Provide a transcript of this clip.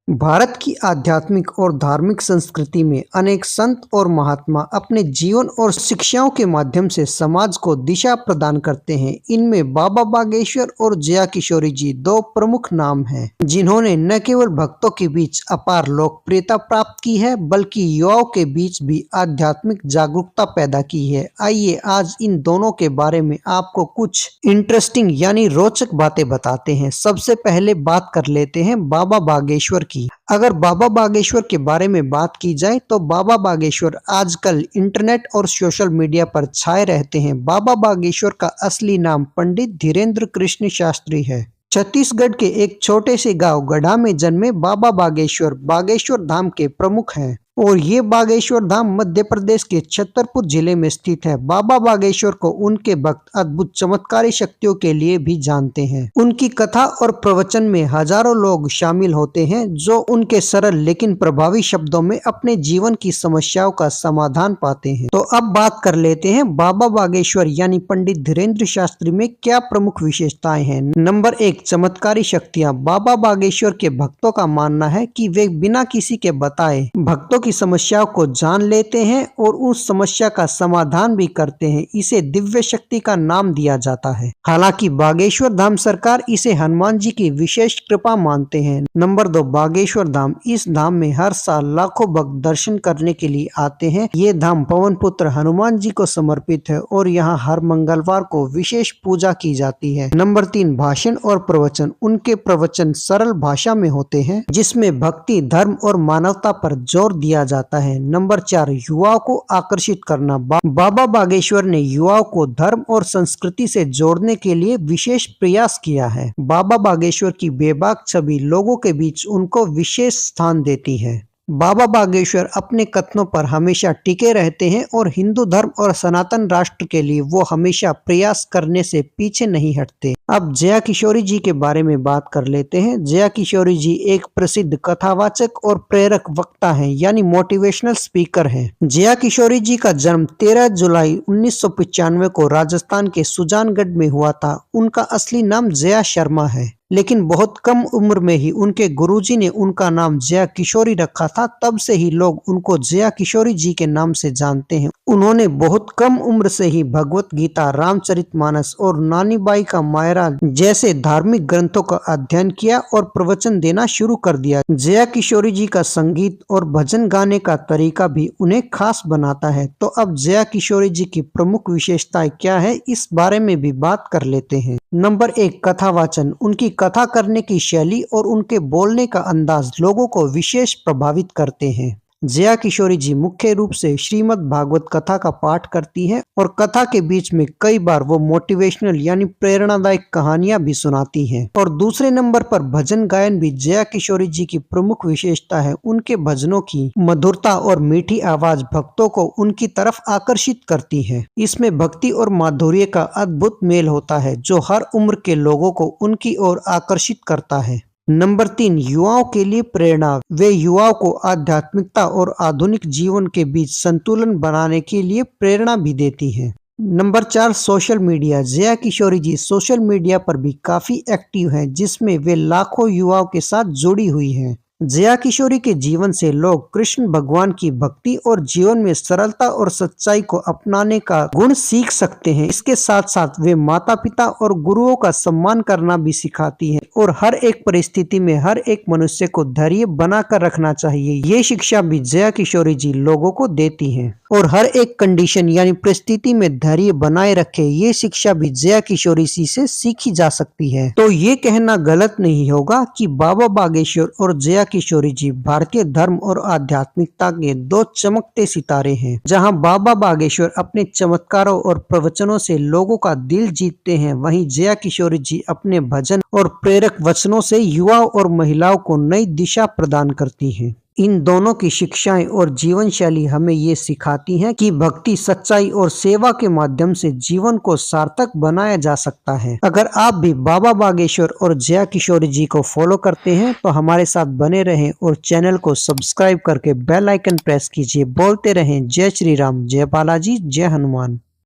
भारत की आध्यात्मिक और धार्मिक संस्कृति में अनेक संत और महात्मा अपने जीवन और शिक्षाओं के माध्यम से समाज को दिशा प्रदान करते हैं। इनमें बाबा बागेश्वर और जया किशोरी जी दो प्रमुख नाम हैं, जिन्होंने न केवल भक्तों के बीच अपार लोकप्रियता प्राप्त की है, बल्कि युवाओं के बीच भी आध्यात्मिक जागरूकता पैदा की है। आइए आज इन दोनों के बारे में आपको कुछ इंटरेस्टिंग यानी रोचक बातें बताते हैं। सबसे पहले बात कर लेते हैं बाबा बागेश्वर की। अगर बाबा बागेश्वर के बारे में बात की जाए तो बाबा बागेश्वर आजकल इंटरनेट और सोशल मीडिया पर छाए रहते हैं। बाबा बागेश्वर का असली नाम पंडित धीरेन्द्र कृष्ण शास्त्री है। छत्तीसगढ़ के एक छोटे से गांव गढ़ा में जन्मे बाबा बागेश्वर बागेश्वर धाम के प्रमुख हैं और ये बागेश्वर धाम मध्य प्रदेश के छतरपुर जिले में स्थित है। बाबा बागेश्वर को उनके भक्त अद्भुत चमत्कारी शक्तियों के लिए भी जानते हैं। उनकी कथा और प्रवचन में हजारों लोग शामिल होते हैं, जो उनके सरल लेकिन प्रभावी शब्दों में अपने जीवन की समस्याओं का समाधान पाते हैं। तो अब बात कर लेते हैं बाबा बागेश्वर यानी पंडित धीरेन्द्र शास्त्री में क्या प्रमुख विशेषताएं हैं। नंबर 1, चमत्कारी शक्तियाँ। बाबा बागेश्वर के भक्तों का मानना है कि वे बिना किसी के बताए भक्तों की समस्याओं को जान लेते हैं और उस समस्या का समाधान भी करते हैं। इसे दिव्य शक्ति का नाम दिया जाता है। हालांकि बागेश्वर धाम सरकार इसे हनुमान जी की विशेष कृपा मानते हैं। नंबर 2, बागेश्वर धाम। इस धाम में हर साल लाखों भक्त दर्शन करने के लिए आते हैं। ये धाम पवन पुत्र हनुमान जी को समर्पित है और यहाँ हर मंगलवार को विशेष पूजा की जाती है। नंबर 3, भाषण और प्रवचन। उनके प्रवचन सरल भाषा में होते हैं, जिसमें भक्ति, धर्म और मानवता पर जोर दिया जाता है। नंबर 4, युवाओं को आकर्षित करना। बाबा बागेश्वर ने युवाओं को धर्म और संस्कृति से जोड़ने के लिए विशेष प्रयास किया है। बाबा बागेश्वर की बेबाक छवि लोगों के बीच उनको विशेष स्थान देती है। बाबा बागेश्वर अपने कथनों पर हमेशा टिके रहते हैं और हिंदू धर्म और सनातन राष्ट्र के लिए वो हमेशा प्रयास करने से पीछे नहीं हटते। अब जया किशोरी जी के बारे में बात कर लेते हैं। जया किशोरी जी एक प्रसिद्ध कथावाचक और प्रेरक वक्ता हैं, यानी मोटिवेशनल स्पीकर हैं। जया किशोरी जी का जन्म 13 जुलाई 1995 को राजस्थान के सुजानगढ़ में हुआ था। उनका असली नाम जया शर्मा है, लेकिन बहुत कम उम्र में ही उनके गुरुजी ने उनका नाम जया किशोरी रखा था। तब से ही लोग उनको जया किशोरी जी के नाम से जानते हैं। उन्होंने बहुत कम उम्र से ही भगवत गीता, रामचरितमानस और नानी बाई का मायरा जैसे धार्मिक ग्रंथों का अध्ययन किया और प्रवचन देना शुरू कर दिया। जया किशोरी जी का संगीत और भजन गाने का तरीका भी उन्हें खास बनाता है। तो अब जया किशोरी जी की प्रमुख विशेषताएं क्या है, इस बारे में भी बात कर लेते हैं। नंबर 1, कथावाचन। उनकी कथा करने की शैली और उनके बोलने का अंदाज लोगों को विशेष प्रभावित करते हैं। जया किशोरी जी मुख्य रूप से श्रीमद् भागवत कथा का पाठ करती हैं और कथा के बीच में कई बार वो मोटिवेशनल यानी प्रेरणादायक कहानियां भी सुनाती हैं। और दूसरे नंबर पर भजन गायन भी जया किशोरी जी की प्रमुख विशेषता है। उनके भजनों की मधुरता और मीठी आवाज भक्तों को उनकी तरफ आकर्षित करती है। इसमें भक्ति और माधुर्य का अद्भुत मेल होता है, जो हर उम्र के लोगों को उनकी ओर आकर्षित करता है। नंबर 3, युवाओं के लिए प्रेरणा। वे युवाओं को आध्यात्मिकता और आधुनिक जीवन के बीच संतुलन बनाने के लिए प्रेरणा भी देती है। Number 4, social media. Jaya Kishori ji social media पर भी काफी एक्टिव हैं, जिसमें वे लाखों युवाओं के साथ जुड़ी हुई हैं। जया किशोरी के जीवन से लोग कृष्ण भगवान की भक्ति और जीवन में सरलता और सच्चाई को अपनाने का गुण सीख सकते हैं। इसके साथ साथ वे माता पिता और गुरुओं का सम्मान करना भी सिखाती हैं और हर एक परिस्थिति में हर एक मनुष्य को धैर्य बनाकर रखना चाहिए। ये शिक्षा भी जया किशोरी जी लोगों को देती हैं और हर एक कंडीशन यानी परिस्थिति में धैर्य बनाए रखे, ये शिक्षा भी जया किशोरी जी से सीखी जा सकती है। तो ये कहना गलत नहीं होगा कि बाबा बागेश्वर और जया किशोरी जी भारतीय धर्म और आध्यात्मिकता के दो चमकते सितारे हैं। जहां बाबा बागेश्वर अपने चमत्कारों और प्रवचनों से लोगों का दिल जीतते हैं, वहीं जया किशोरी जी अपने भजन और प्रेरक वचनों से युवाओं और महिलाओं को नई दिशा प्रदान करती हैं। इन दोनों की शिक्षाएं और जीवन शैली हमें ये सिखाती हैं कि भक्ति, सच्चाई और सेवा के माध्यम से जीवन को सार्थक बनाया जा सकता है। अगर आप भी बाबा बागेश्वर और जया किशोरी जी को फॉलो करते हैं तो हमारे साथ बने रहें और चैनल को सब्सक्राइब करके बेल आइकन प्रेस कीजिए। बोलते रहें जय श्री राम, जय बालाजी, जय हनुमान।